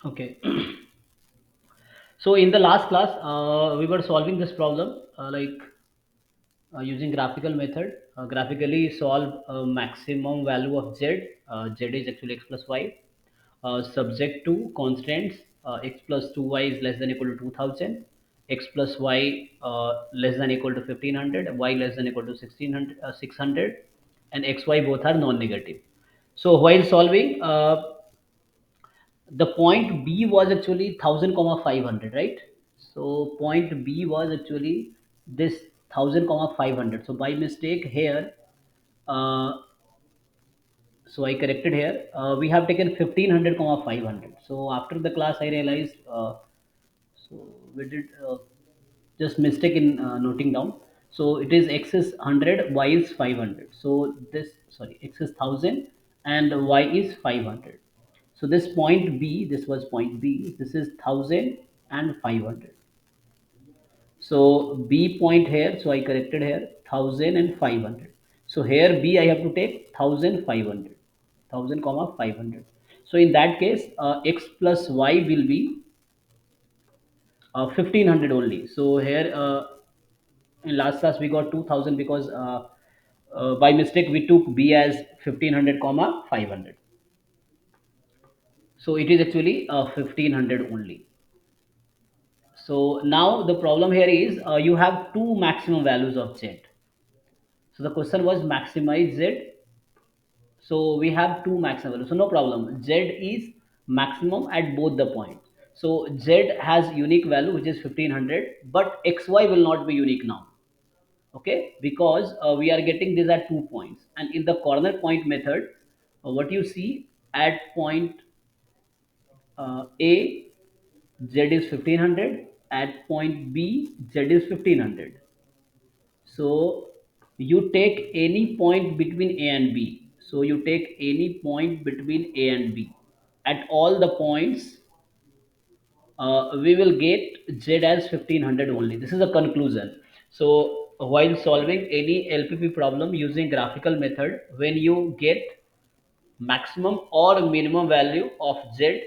Okay. So in the last class, we were solving this problem using graphical method. Graphically solve maximum value of z. Z is actually x plus y. Subject to constraints x plus 2y is less than equal to 2000, x plus y less than equal to 1500, y less than equal to 1600, 600, and xy both are non-negative. So while solving, the point B was actually 1000 comma 500, right? So point B was actually this 1000 comma 500. So by mistake here, uh, so I corrected here. We have taken 1500 comma 500. So after the class I realized, so we did just mistake in noting down. So it is x is 100, y is 500. So this, sorry, x is 1000 and y is 500. So this point B, this was point B, this is 1000 and 500. So B point here, so I corrected here 1000 and 500. So here B I have to take 1500, 1000 comma 500. So in that case, x plus y will be 1500 only. So here in last class we got 2000 because by mistake we took B as 1500 comma 500. So it is actually 1500 only. So now the problem here is you have two maximum values of z. So the question was maximize z. So we have two maximum values. So no problem. Z is maximum at both the points. So z has unique value which is 1500, but xy will not be unique now. Okay, because we are getting this at 2 points, and in the corner point method, what you see at point A, z is 1500, at point B, z is 1500. So you take any point between A and B. So you take any point between A and B. At all the points, we will get Z as 1500 only. This is a conclusion. So while solving any LPP problem using graphical method, when you get maximum or minimum value of Z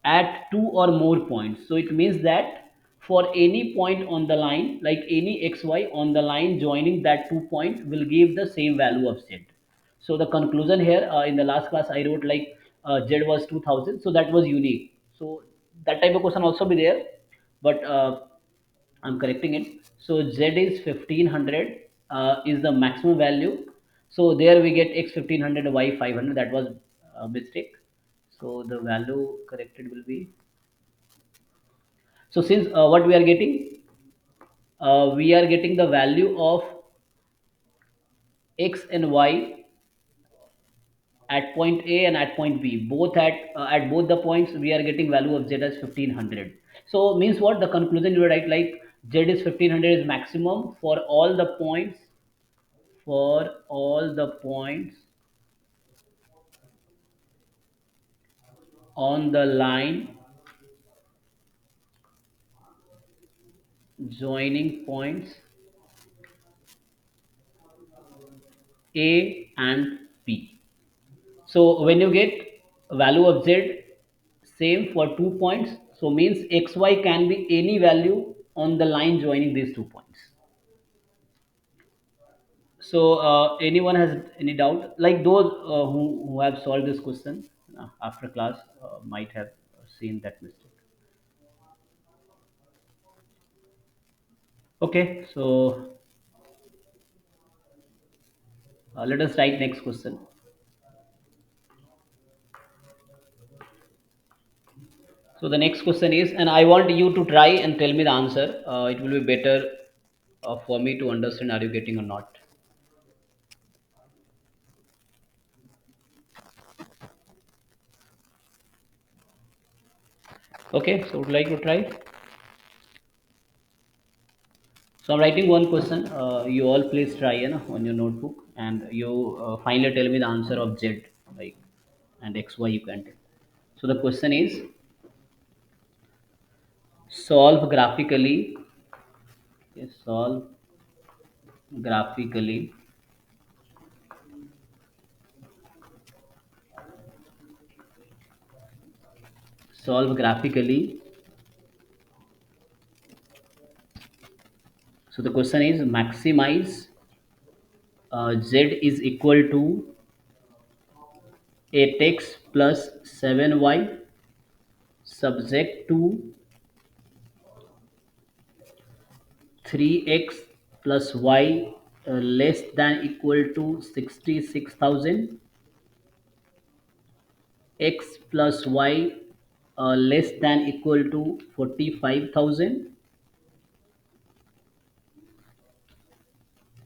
at two or more points. So it means that for any point on the line, like any xy on the line joining that 2 point will give the same value of z. So the conclusion here, in the last class I wrote like z was 2000, so that was unique. So that type of question also be there, but I'm correcting it. So z is 1500 is the maximum value. So there we get x 1500, y 500. That was a mistake. So the value corrected will be, so since what we are getting the value of x and y at point A and at point B. Both at both the points we are getting value of z as 1500. So means what, the conclusion you write like z is 1500 is maximum for all the points on the line joining points A and B. So when you get value of z same for 2 points, so means xy can be any value on the line joining these 2 points. So anyone has any doubt? Like those who have solved this question after class might have seen that mistake. Okay, so let us write next question. So the next question is, and I want you to try and tell me the answer. It will be better for me to understand are you getting or not. Okay, so would like to try. So I'm writing one question. You all please try, on your notebook, and you finally tell me the answer of Z, like, and X, Y you can tell. So the question is, solve graphically. Okay, solve graphically solve graphically. So the question is maximize z is equal to 8x plus 7y subject to 3x plus y less than equal to 66,000, x plus y less than equal to 45,000,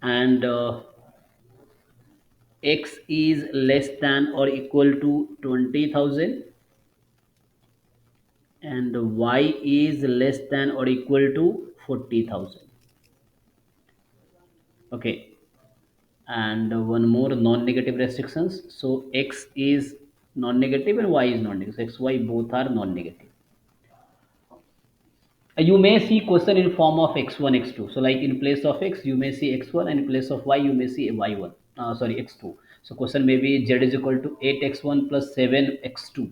and x is less than or equal to 20,000, and y is less than or equal to 40,000. Okay, and one more non-negative restrictions. So x is non-negative and y is non-negative. So x, y both are non-negative. You may see question in form of x1, x2. So like in place of x, you may see x1, and in place of y, you may see y1. Sorry, x2. So question may be z is equal to 8x1 plus 7x2.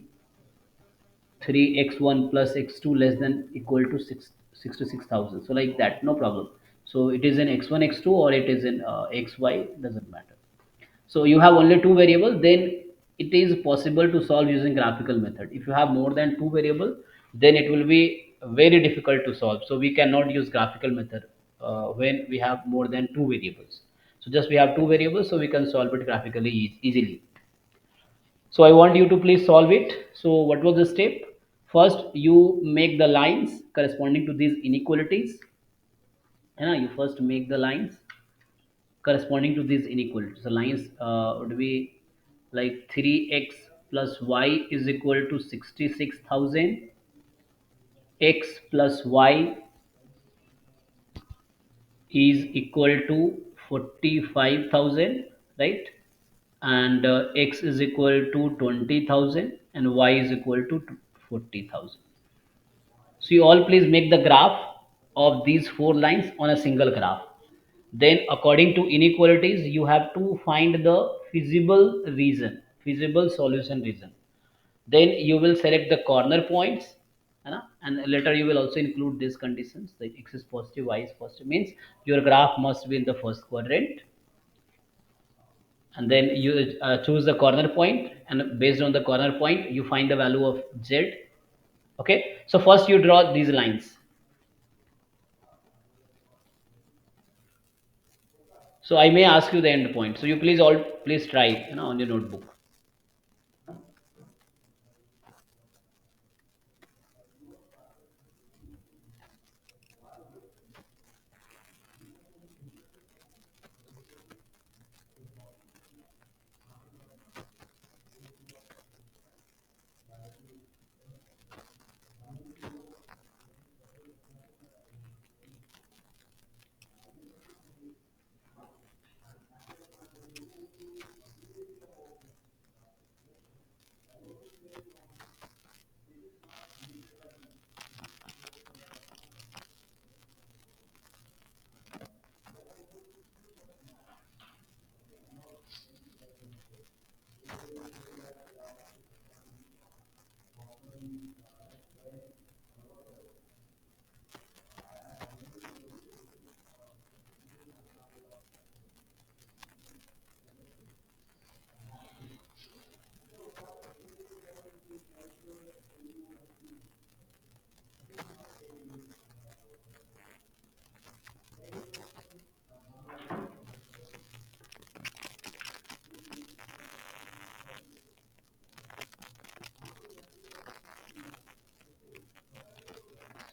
3x1 plus x2 less than equal to 66,000. So like that, no problem. So it is in x1, x2, or it is in xy, doesn't matter. So you have only two variables, then it is possible to solve using graphical method. If you have more than two variables, then it will be very difficult to solve. So we cannot use graphical method when we have more than two variables. So just we have two variables, so we can solve it graphically easily. So I want you to please solve it. So what was the step? First, you make the lines corresponding to these inequalities. You first make the lines corresponding to these inequalities. The lines would be like 3x plus y is equal to 66,000, x plus y is equal to 45,000, right? And x is equal to 20,000 and y is equal to 40,000. So you all please make the graph of these four lines on a single graph. Then according to inequalities, you have to find the feasible reason, feasible solution reason. Then you will select the corner points, and later you will also include these conditions. The x is positive, y is positive, means your graph must be in the first quadrant. And then you choose the corner point, and based on the corner point, you find the value of z. Okay, so first you draw these lines. So I may ask you the end point. So you please try, on your notebook.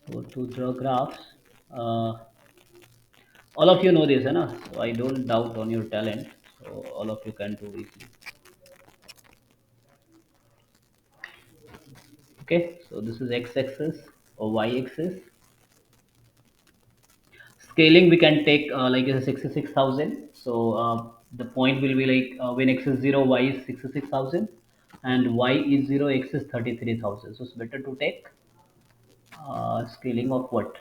So to draw graphs, uh, all of you know this, so I don't doubt on your talent. So all of you can do easily. Okay, so this is x-axis or y-axis. Scaling we can take like is 66,000. So the point will be like when x is 0, y is 66,000, and y is 0, x is 33,000. So it's better to take scaling of what?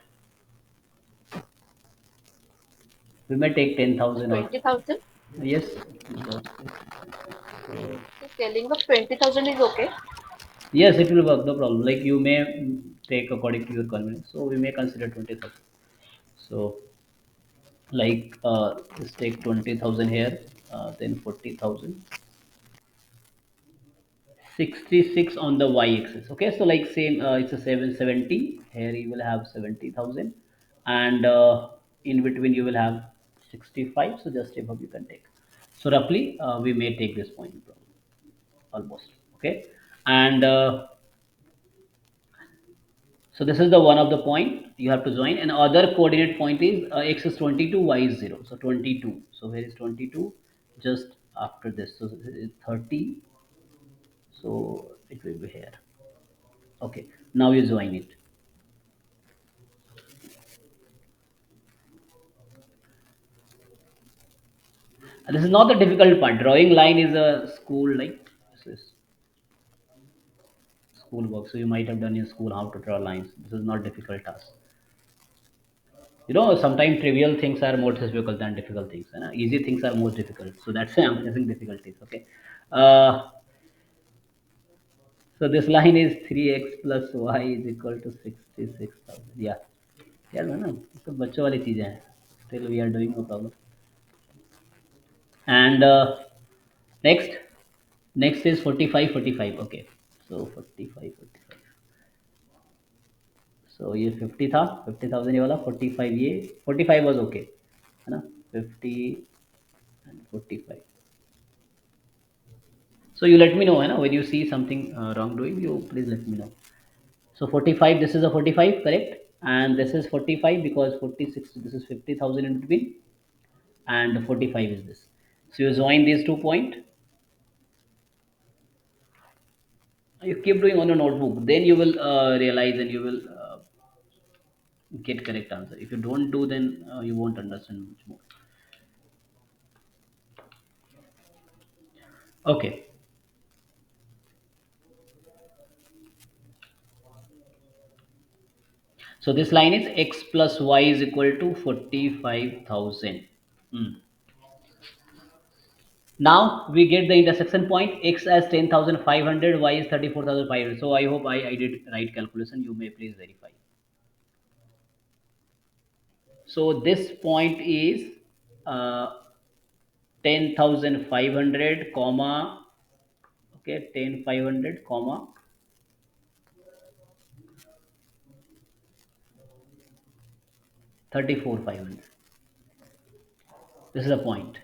We may take 10,000 or 20,000. yes. The scaling of 20,000 is okay. Yes, it will work, no problem. Like you may take according to your convenience. So we may consider 20,000. So like let's take 20,000 here, then 40,000. 66 on the y-axis. Okay, so like same, it's a 770. Here you will have 70,000, and in between you will have 65. So just above you can take. So roughly, we may take this point almost. Okay, and so this is the one of the point you have to join. And other coordinate point is x is 22, y is 0. So 22. So where is 22? Just after this. So this is 30. So it will be here. Okay. Now you join it. And this is not the difficult part. Drawing line is a school like this is school work. So you might have done in school how to draw lines. This is not difficult task. Sometimes trivial things are more difficult than difficult things. Easy things are more difficult. So that's why I'm facing difficulties. Okay. Uh, So this line is 3x plus y is equal to 66,000. Yeah. यार है ना तो बच्चों वाली चीजें हैं. Still we are doing no problem. And next next is 45 45. Okay. So 45 45. So ये 50 था 50,000 ये वाला 45 ये 45 was okay है ना 50 and 45. So you let me know है ना when you see something wrong doing you please let me know. So 45, this is a 45, correct? And this is 45 because 46, this is 50,000 in between, and 45 is this. So you join these 2 points. You keep doing on your notebook, then you will realize and you will get correct answer. If you don't do, then you won't understand much more. Okay. So this line is x plus y is equal to 45,000. Hmm. Now we get the intersection point x as 10,500, y is 34,500. So I hope I did right calculation. You may please verify. So this point is uh, 10,500 comma, okay, 10,500 comma 34,500. This is a point.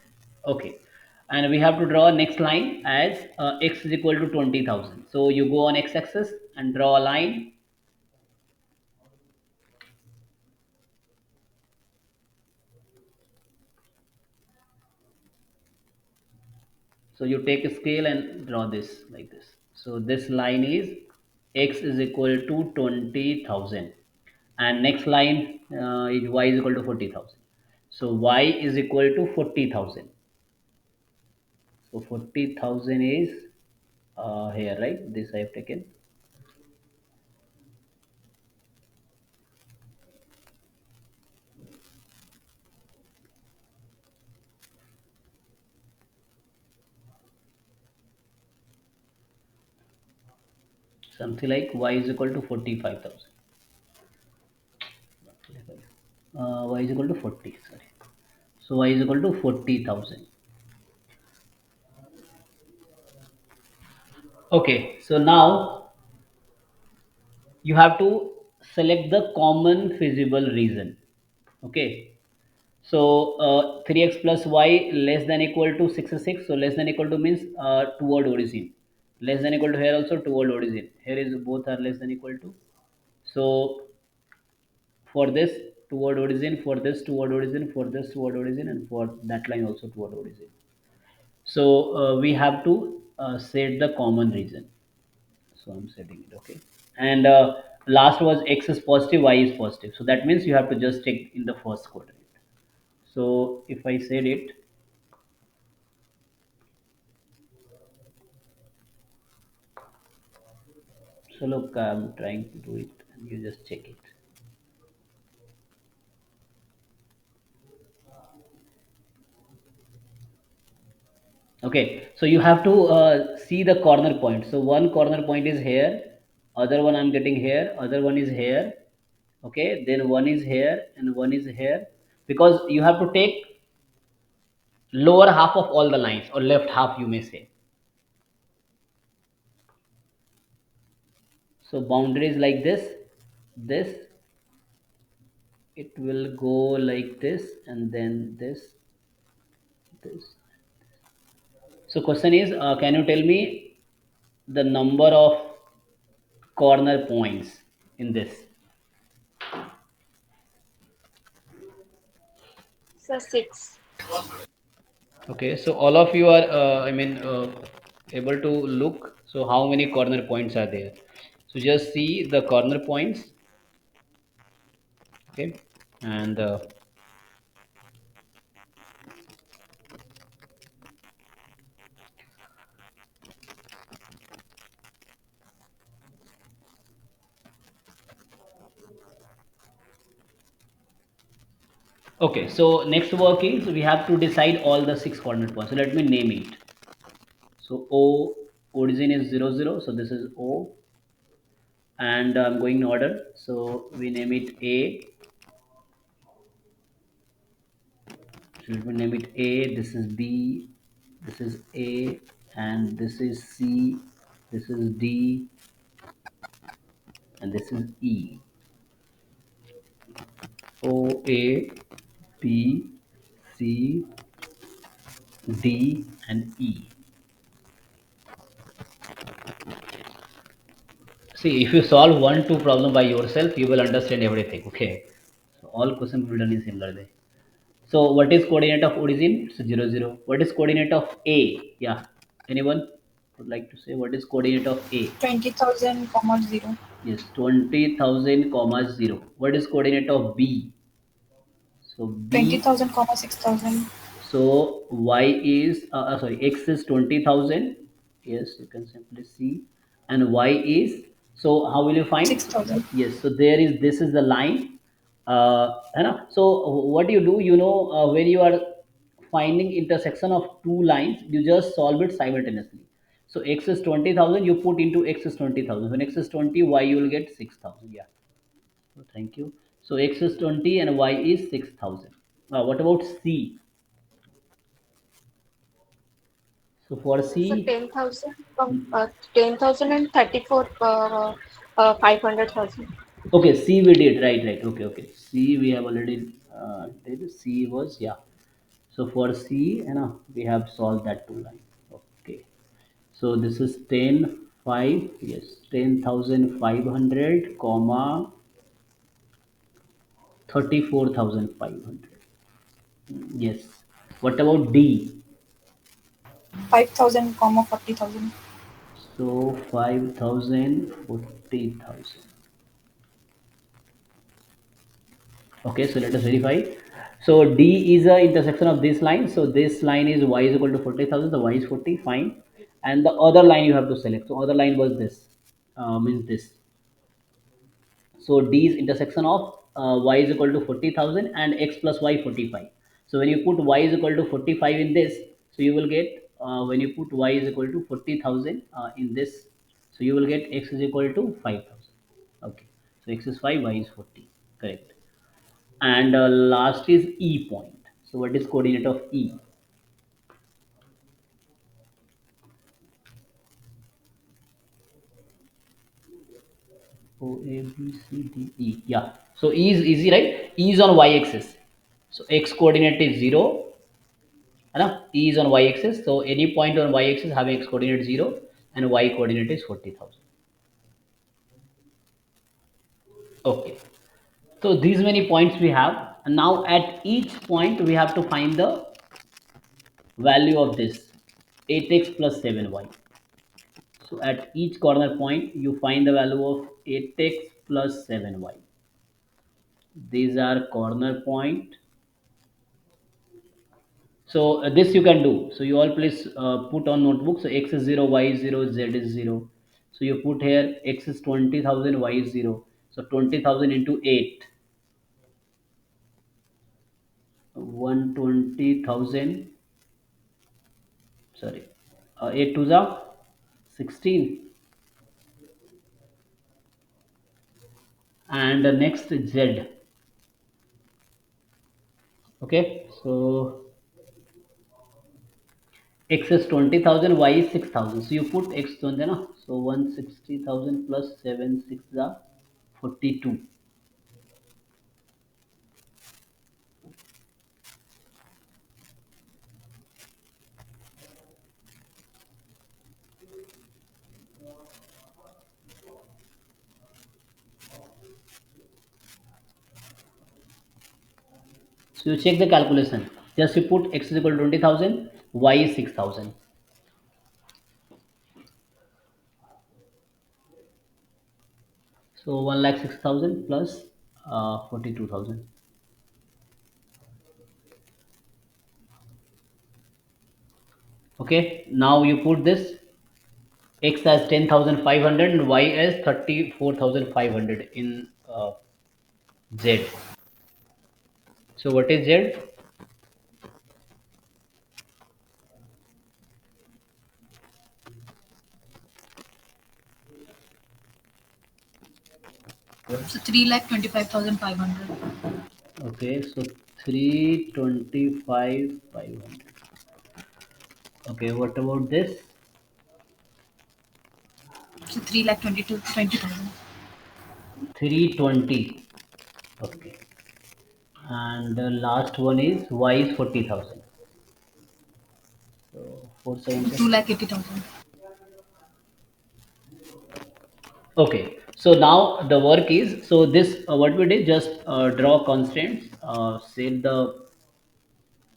Okay. And we have to draw next line as x is equal to 20,000. So you go on x axis and draw a line. So you take a scale and draw this like this. So this line is x is equal to 20,000, and next line is y is equal to 40,000. So y is equal to 40,000. So 40,000 is here, right? This I have taken something like y is equal to 45,000. Y is equal to 40. Sorry. So y is equal to 40,000. Okay. So now you have to select the common feasible reason. Okay. So 3x plus y less than equal to 66. So less than equal to means toward origin. Less than equal to here also toward origin. Here is both are less than equal to. So for this toward origin, for this toward origin, for this toward origin, and for that line also toward origin. So we have to set the common region. So I'm setting it, okay. And last was x is positive, y is positive. So that means you have to just take in the first quadrant. So if I said it, so look, I'm trying to do it, and you just check it. Okay, so you have to see the corner point. So one corner point is here, other one I'm getting here, other one is here. Okay, then one is here and one is here, because you have to take lower half of all the lines, or left half you may say. So boundary is like this, it will go like this, and then this. So question is, can you tell me the number of corner points in this? So 6. Okay, so all of you are, able to look. So how many corner points are there? So just see the corner points. Okay, and okay. So next work is we have to decide all the six corner points. So let me name it. So O origin is 00. So this is O, and I'm going in order. So we name it A. So let me name it A. This is B. This is A, and this is C. This is D, and this is E. O, A, B, C, D, and E. See, if you solve one, two problem by yourself, you will understand everything. Okay. So all questions will be done in similar way. So what is coordinate of origin? So 0, 0. What is coordinate of A? Yeah. Anyone would like to say what is coordinate of A? 20,000, comma 0. Yes, 20,000 comma 0. What is coordinate of B? So B, 20,000, comma 6,000. so y is sorry, x is 20,000. Yes, you can simply see, and y is, so how will you find? So, 6,000. yes, so there is, this is the line. है ना? So what you do, when you are finding intersection of two lines, you just solve it simultaneously. So x is 20,000, you put into x is 20,000. When x is 20, y you will get 6,000. Yeah. So thank you. So x is 20 and y is 6,000. What about C? So for So C, 10,000, 10,000 and 34, 500,000. okay, C we did, right, right. Okay, okay. C we have already did. C was, yeah. So for C, we have solved that two line. Okay. So this is 10 5. Yes, 10,500 comma 34,500. Yes. What about D? 5,000, comma 40,000. So 5,000 40,000. Okay, so let us verify. So D is a intersection of this line. So this line is y is equal to 40,000. The y is 40, fine. And the other line you have to select. So other line was this, means this. So D is intersection of y is equal to 40,000 and x plus y 45. So when you put y is equal to 45 in this, so you will get, when you put y is equal to 40,000 in this, so you will get x is equal to 5,000. Okay. So x is 5, y is 40. Correct. And last is E point. So what is coordinate of E? O, A, B, C, D, E. Yeah. So E is easy, right? E is on y axis. So x coordinate is 0. E is on y axis. So any point on y axis having x coordinate 0 and y coordinate is 40,000. Okay. So these many points we have. And now at each point we have to find the value of this 8x plus 7y. So at each corner point, you find the value of 8x plus 7y. These are corner point. So this you can do. So you all please put on notebook. So x is 0, y is 0, z is 0. So you put here x is 20,000, y is 0. So 20,000 into 8. 120,000. sorry, 8 2s are 16, and the next Z. Okay, so X is 20,000, Y is 6,000. So you put X to na, so 160,000 plus 7 6 are 42. So you check the calculation. Just you put X is equal to 20,000, Y is 6,000. So 1,06,000 plus 42,000. Okay, now you put this X as 10,500 and Y as 34,500 in Z. So what is Z? So 3,25,500. Okay, so 325,500. Okay, what about this? So 3,22,20,000. 320. Okay, and the last one is Y is 40,000. So 470. 2,80,000. Okay, so now the work is, so this what we did, just draw constraints, set the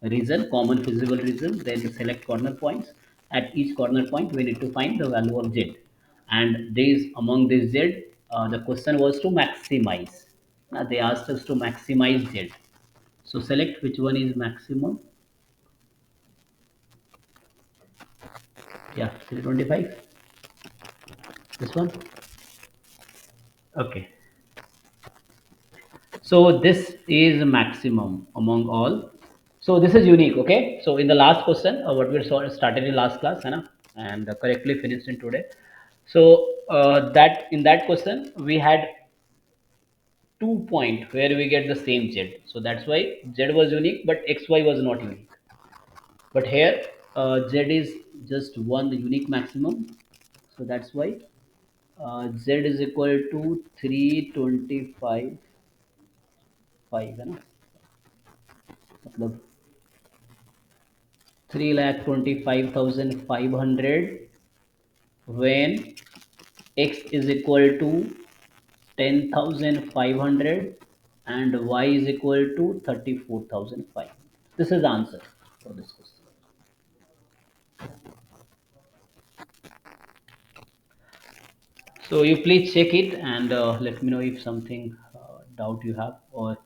region, common feasible region, then select corner points. At each corner point, we need to find the value of Z. And these, among these Z, the question was to maximize. Now they asked us to maximize Z. So select which one is maximum. Yeah, 325. This one. Okay. So this is maximum among all. So this is unique. Okay. So in the last question, what we saw started in last class, है ना? And correctly finished in today. So that in that question we had 2 point where we get the same Z. So that's why Z was unique, but XY was not unique. But here Z is just one unique maximum. So that's why Z is equal to 325 5 है ना, मतलब 3,25,500 when X is equal to 10,500 and Y is equal to 34,500. This is the answer for this question. So you please check it and let me know if something doubt you have or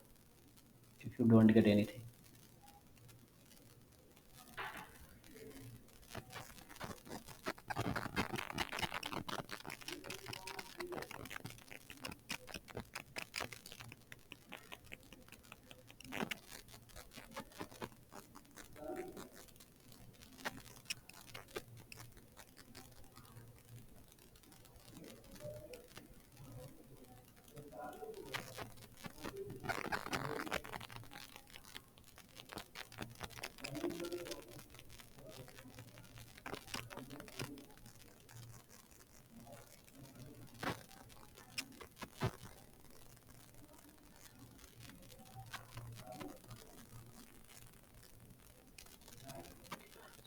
if you don't get anything.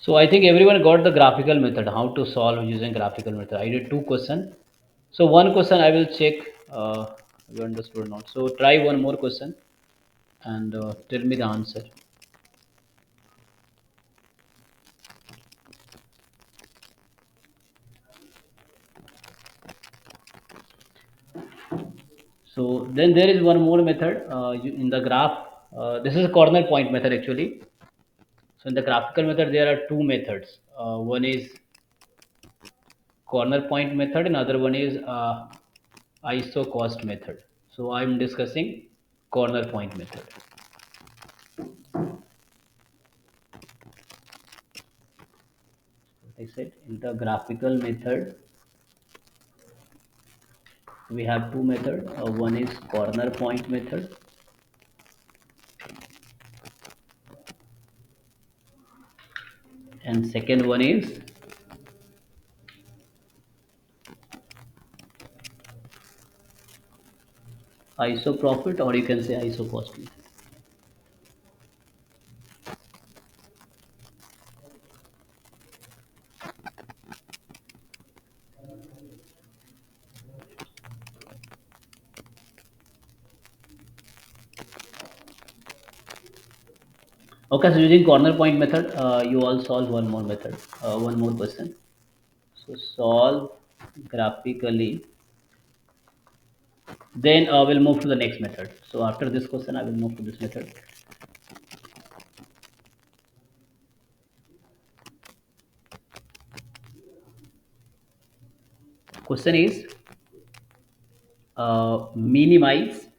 So I think everyone got the graphical method, how to solve using graphical method. I did two questions. So one question I will check you understood or not. So try one more question and tell me the answer. So then there is one more method in the graph. This is a corner point method actually. So in the graphical method there are two methods. One is corner point method and other one is iso cost method. So I'm discussing corner point method. I said in the graphical method we have two methods. One is corner point method and second one is iso profit, or you can say iso cost method. Okay, so using corner point method, you all solve one more method, one more question. So solve graphically. Then we'll move to the next method. So after this question, I will move to this method. Question is minimize.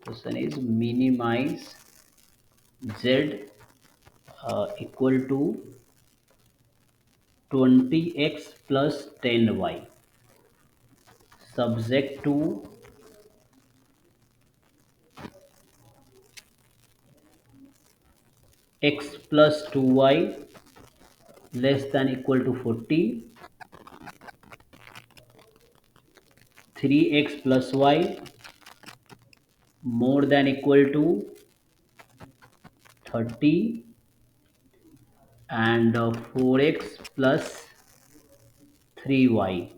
Question is minimize z equal to 20x plus 10y, subject to x plus 2y less than equal to 14, 3x plus y more than equal to 30, and 4x plus 3y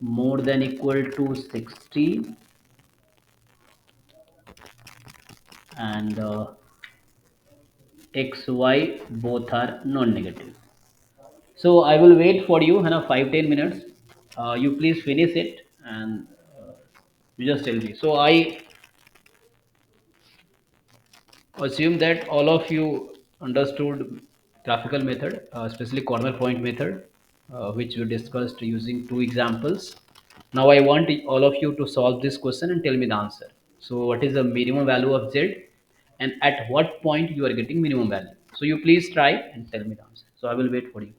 more than equal to 60, and xy both are non-negative. So I will wait for you, 5-10 minutes. You please finish it, and you just tell me. So I assume that all of you understood graphical method, especially corner point method, which we discussed using two examples. Now I want all of you to solve this question and tell me the answer. So what is the minimum value of z, and at what point you are getting minimum value? So you please try and tell me the answer. So I will wait for you.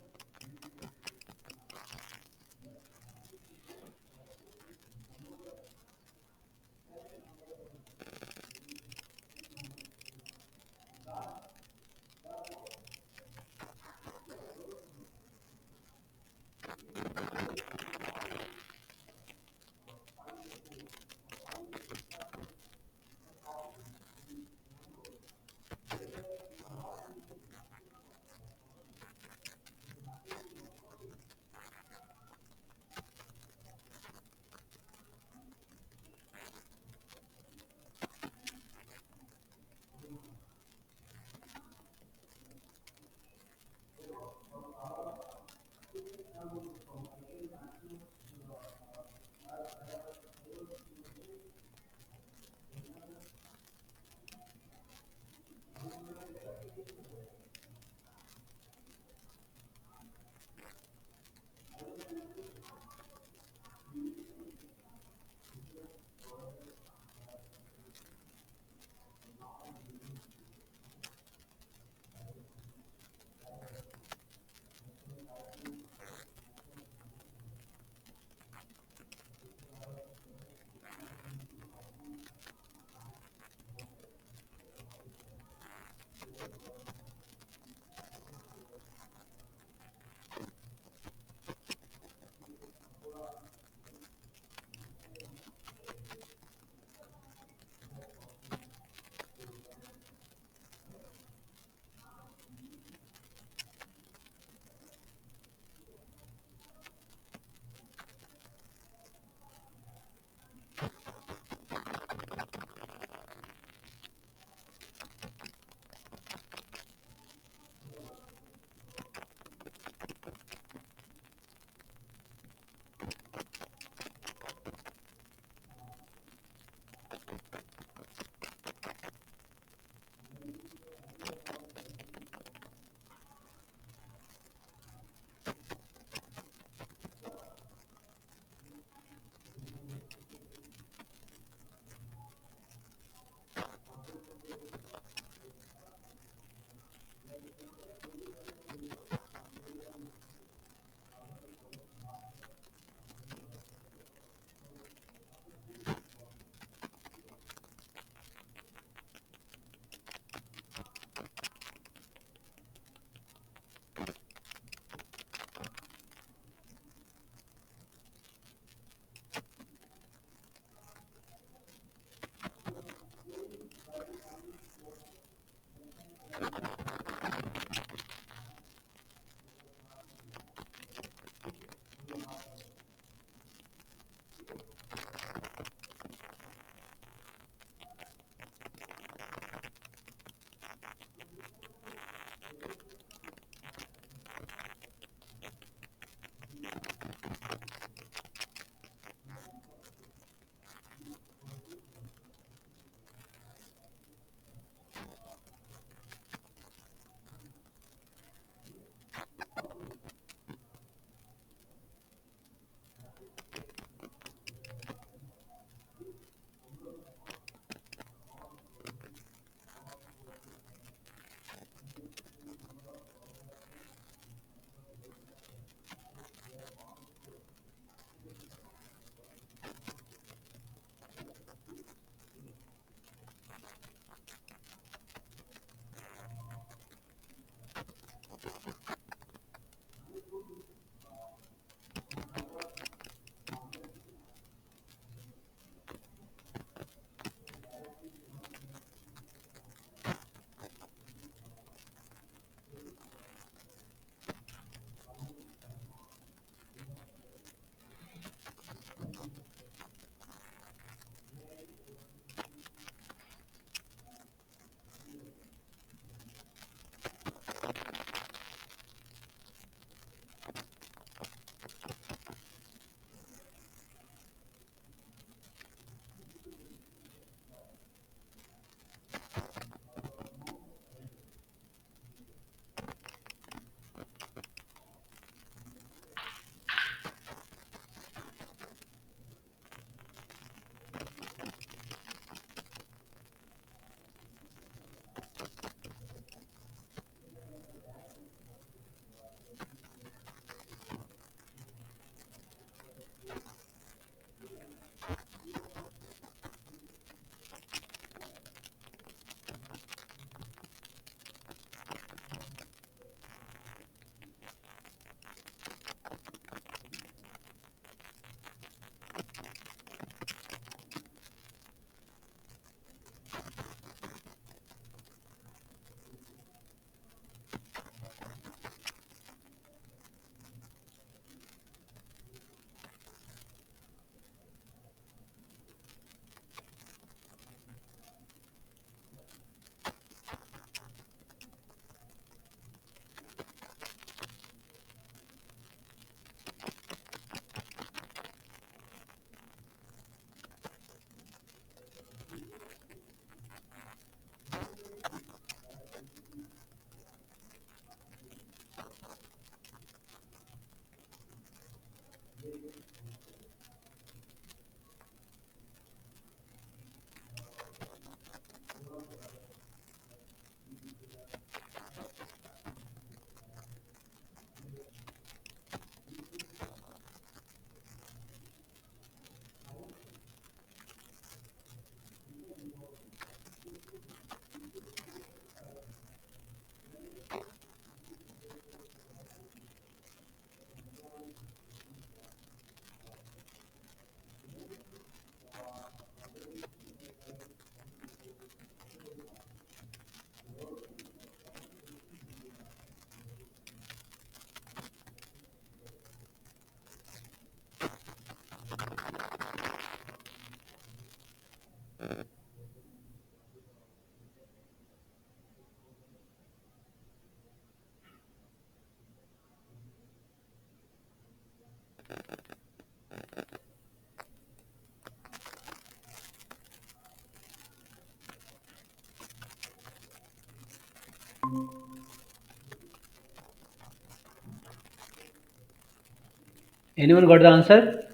Anyone got the answer?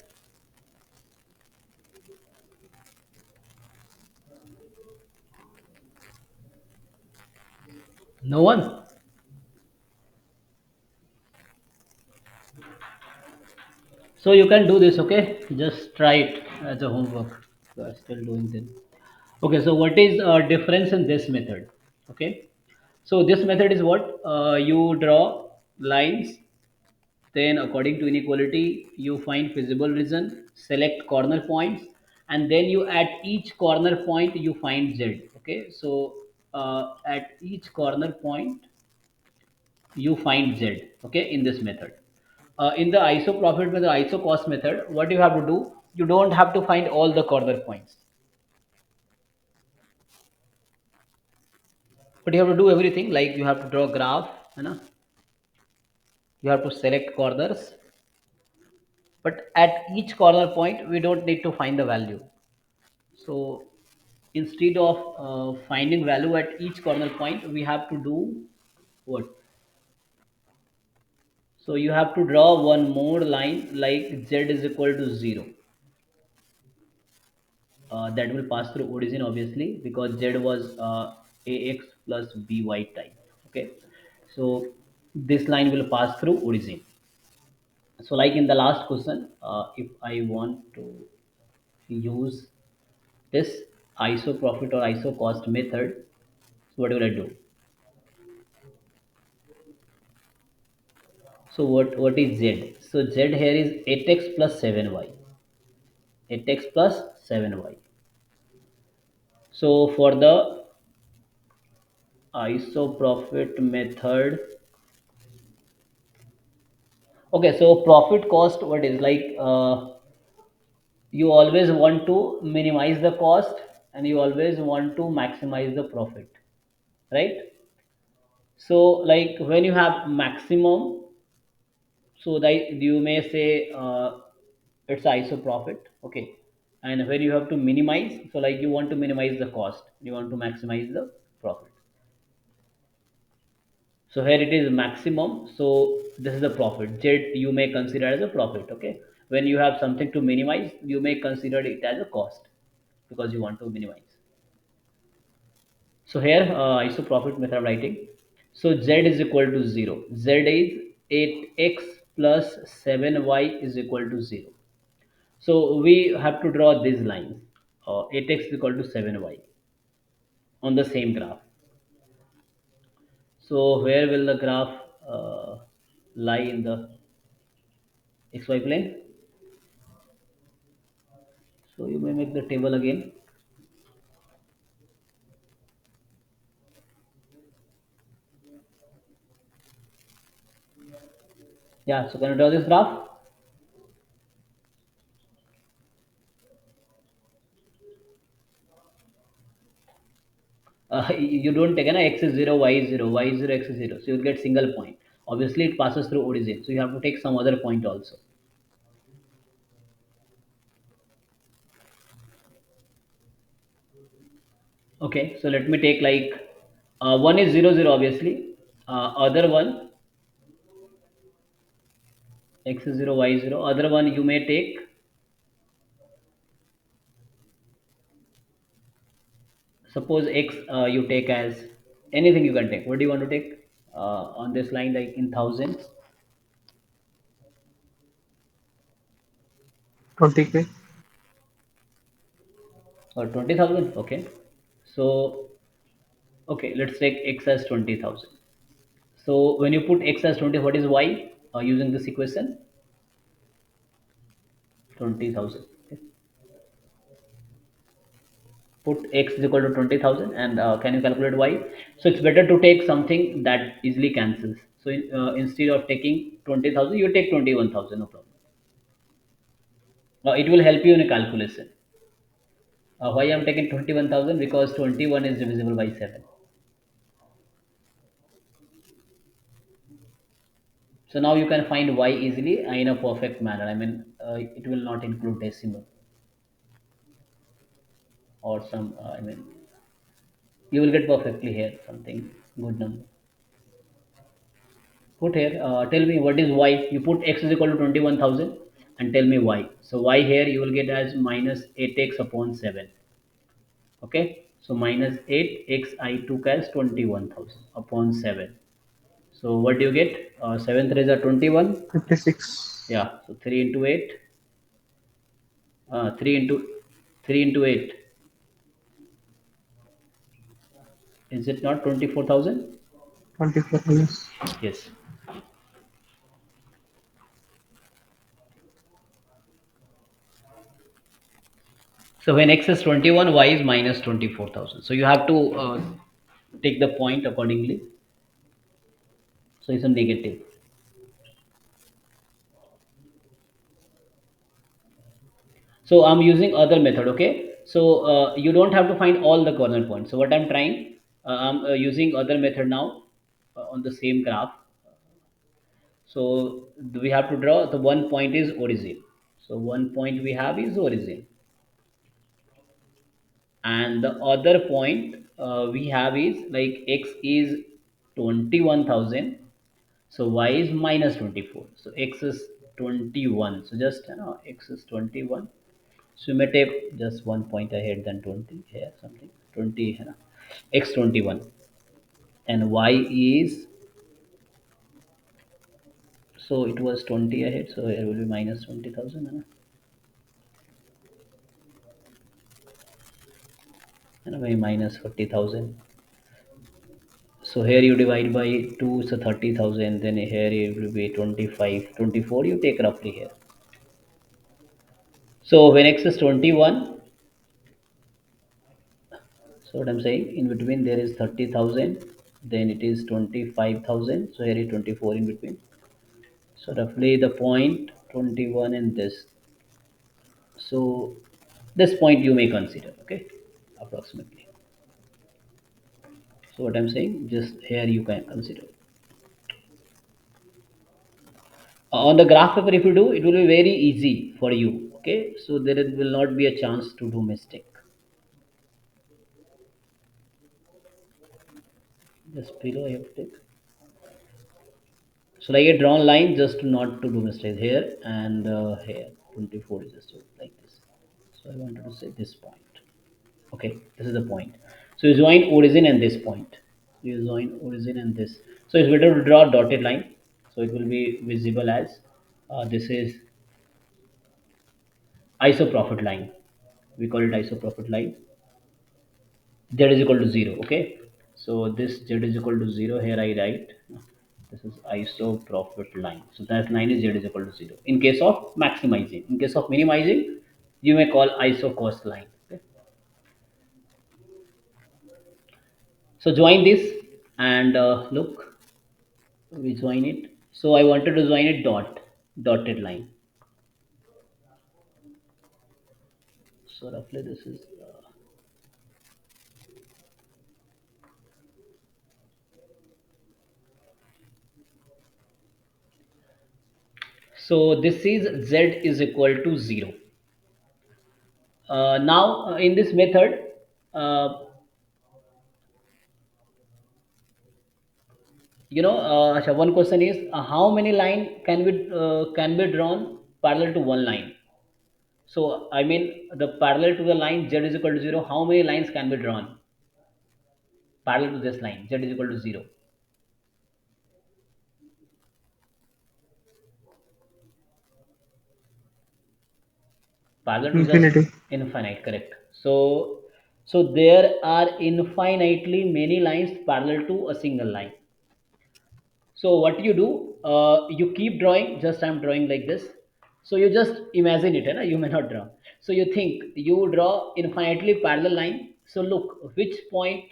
No one? So you can do this, okay? Just try it as a homework. You are still doing this. Okay, so what is difference in this method? Okay, so this method is what you draw lines, then according to inequality, you find feasible region, select corner points, and then you at each corner point you find z. Okay, so at each corner point you find z. Okay, in this method. In the iso profit method, iso cost method, what you have to do, you don't have to find all the corner points, but you have to do everything. Like you have to draw graph, you know, you have to select corners, but at each corner point we don't need to find the value. So instead of finding value at each corner point, we have to do what? So you have to draw one more line like z is equal to 0. That will pass through origin obviously, because z was ax plus by type. Okay, so this line will pass through origin. So like in the last question, if I want to use this iso profit or iso cost method, so what will I do? So what is z? So z here is 8x plus 7y. 8x plus 7y. So for the iso profit method, okay. So profit cost, what is like? You always want to minimize the cost and you always want to maximize the profit, right? So like when you have maximum, so that you may say it's iso profit, okay. And when you have to minimize, so like you want to minimize the cost, you want to maximize the profit. So here it is maximum, so this is the profit z, you may consider as a profit, okay. When you have something to minimize, you may consider it as a cost because you want to minimize. So here iso profit method writing. So z is equal to 0. Z is 8x plus 7y is equal to 0. So we have to draw these lines. 8x is equal to 7y on the same graph. So where will the graph lie in the xy plane? So you may make the table again. Yeah, so can you draw this graph? You don't take an x is 0, y is 0, y is 0, x is 0. So you get single point. Obviously, it passes through origin. So you have to take some other point also. Okay, so let me take like one is 0, 0 obviously. Other one, x is 0, y is 0. Other one you may take, suppose x you take as anything you can take. What do you want to take on this line, like in thousands 20K. or 20,000? Okay, so okay, let's take x as 20,000. So when you put x as 20, what is y using this equation? 20,000. Okay. Put x is equal to 20,000 and can you calculate y? So it's better to take something that easily cancels. So instead of taking 20,000, you take 21,000, no problem. It will help you in a calculation. Why I'm taking 21,000? Because 21 is divisible by 7. So now you can find y easily in a perfect manner. I mean, it will not include decimal or some, I mean, you will get perfectly here something good number. Put here, tell me what is y. You put x is equal to 21,000 and tell me y. So y here you will get as minus 8x upon 7. Okay. So minus 8x I took as 21,000 upon 7. So what do you get? 7 3s are 21. 56. Yeah. So 3 into 8. 3 into 8. Is it not 24,000? 24 years. Yes. So when x is 21, y is minus 24,000. So you have to take the point accordingly. So it's a negative. So I'm using other method. Okay. So you don't have to find all the corner points. So what I'm trying, I'm using other method now on the same graph. So we have to draw the one point is origin. So one point we have is origin, and the other point we have is like x is 21,000. So y is minus 24. So x is 21. So just x is 21. So you may take just one point ahead than 20 here something 20 x 21, and y is, so it was 20 ahead, so here will be minus 20,000 and by minus 40,000. So here you divide by 2, so 30,000. Then here it will be 25, 24. You take roughly here. So when x is 21, so what I'm saying, in between there is 30,000. Then it is 25,000. So here is 24 in between. So roughly the point 21 and this. So this point you may consider, okay, approximately. So what I'm saying, just here you can consider. On the graph paper, if you do, it will be very easy for you. Okay, so there will not be a chance to do mistake. Just below I have to take. So like a drawn line just not to do mistakes here and here. 24 is just like this. So I wanted to say this point. Okay, this is the point. So you join origin and this point. You join origin and this. So it's better to draw a dotted line. So it will be visible as this is isoprofit line. We call it isoprofit line. Z is equal to 0. Okay. So this Z is equal to 0. Here I write this is isoprofit line. So that line is Z is equal to 0. In case of maximizing, in case of minimizing, you may call isocost line. Okay. So join this and look, we join it. So I wanted to join a dotted line. So roughly this is so this is Z is equal to 0. Now in this method, uh, Asha, one question is how many line can be drawn parallel to one line? So I mean the parallel to the line Z is equal to 0. How many lines can be drawn parallel to this line Z is equal to 0? Parallel to just Infinity. infinite, correct? So there are infinitely many lines parallel to a single line. So what you do, you keep drawing. Just I'm drawing like this. So you just imagine it, and you may not draw. So you think you draw infinitely parallel line. So look, which point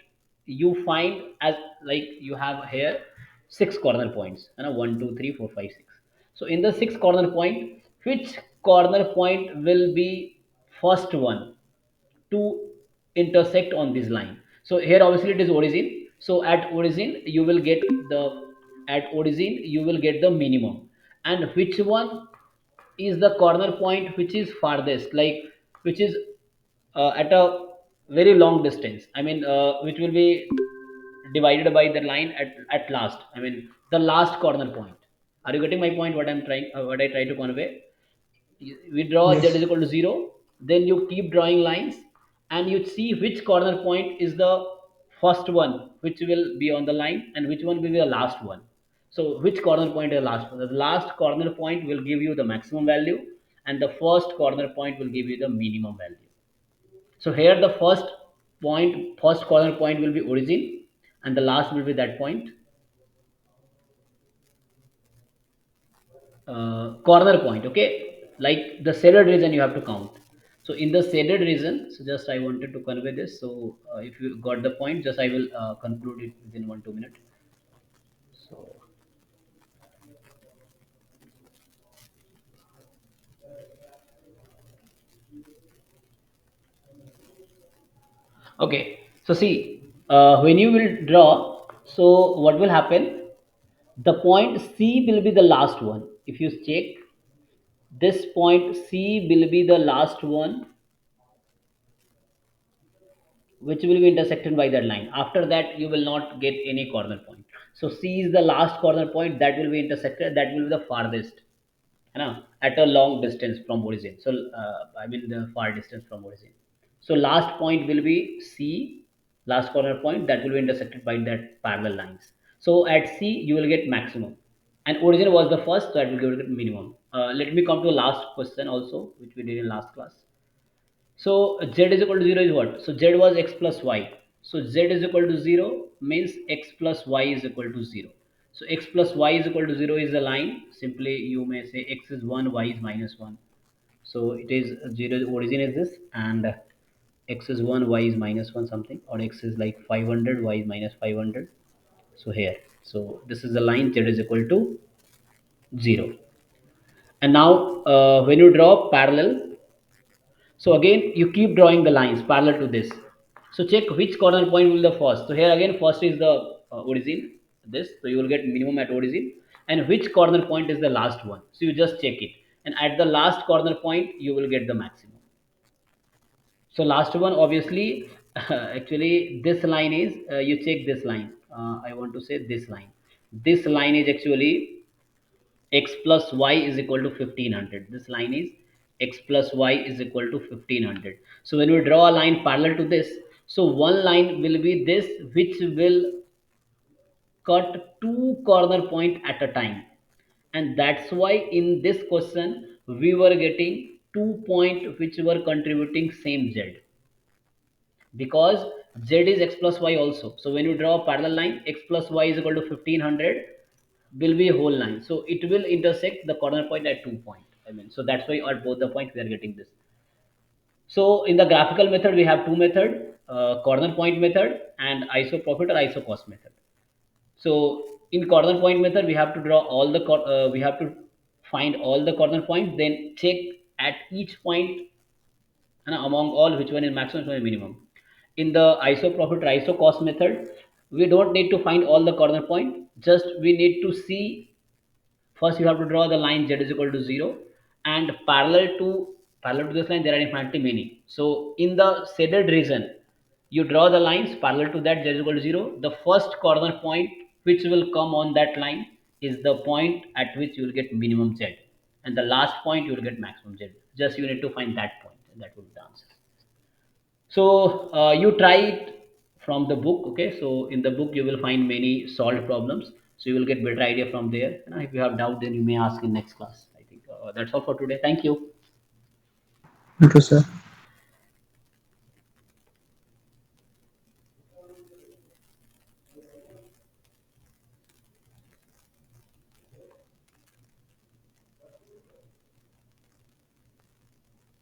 you find as like you have here six corner points, and 1, 2, 3, 4, 5, 6. So in the six corner point, which corner point will be first one? to intersect on this line. So here obviously it is origin. So at origin you will get the minimum. And which one is the corner point which is farthest, like which is at a very long distance, I mean which will be divided by the line at last, I mean the last corner point. Are you getting my point, what I'm trying what I try to convey? We draw z is Yes. equal to 0, then you keep drawing lines and you see which corner point is the first one which will be on the line and which one will be the last one. So which corner point is the last one? The last corner point will give you the maximum value and the first corner point will give you the minimum value. So here the first corner point will be origin and the last will be that point, corner point, okay, like the shaded region you have to count. So in the shaded region, so just I wanted to convey this. So if you got the point, just I will conclude it within 1 2 minutes. So okay, so see, when you will draw, so what will happen, the point C will be the last one. If you check, this point C will be the last one which will be intersected by that line. After that, you will not get any corner point. So C is the last corner point that will be intersected. That will be the farthest, you know, at a long distance from origin. So I mean the far distance from origin. So last point will be C, last corner point that will be intersected by that parallel lines. So at C you will get maximum, and origin was the first, so that will give it minimum. Let me come to the last question also, which we did in last class. So z is equal to 0 is what? So z was x plus y. So z is equal to 0 means x plus y is equal to 0. So x plus y is equal to 0 is the line. Simply you may say x is 1, y is minus 1. So it is 0, origin is this, and x is 1, y is minus 1 something, or x is like 500, y is minus 500. So here, so this is the line z is equal to 0. And now when you draw parallel, so again, you keep drawing the lines parallel to this. So check which corner point will be the first. So here again, first is the origin, this. So you will get minimum at origin. And which corner point is the last one? So you just check it. And at the last corner point, you will get the maximum. So last one, obviously, actually this line is, you check this line. I want to say this line. This line is actually x plus y is equal to 1500. This line is x plus y is equal to 1500. So when we draw a line parallel to this, so one line will be this which will cut two corner point at a time, and that's why in this question we were getting 2 point which were contributing same z, because z is x plus y also. So when you draw a parallel line, x plus y is equal to 1500 will be a whole line. So it will intersect the corner point at 2 point. I mean, so that's why at both the point we are getting this. So in the graphical method, we have two method, corner point method and isoprophet or isocos method. So in corner point method, we have to draw all the, we have to find all the corner points, then check at each point and among all which one is maximum, which one is minimum. In the isoprofit or isocos method, we don't need to find all the corner point, just we need to see, first you have to draw the line z is equal to 0, and parallel to this line there are infinitely many. So in the shaded region, you draw the lines parallel to that z is equal to 0. The first corner point which will come on that line is the point at which you will get minimum z, and the last point you will get maximum z. Just you need to find that point, and that would be the answer. So you try it from the book, okay? So in the book you will find many solved problems. So you will get better idea from there. And if you have doubt, then you may ask in next class. I think that's all for today. Thank you. Thank you, sir.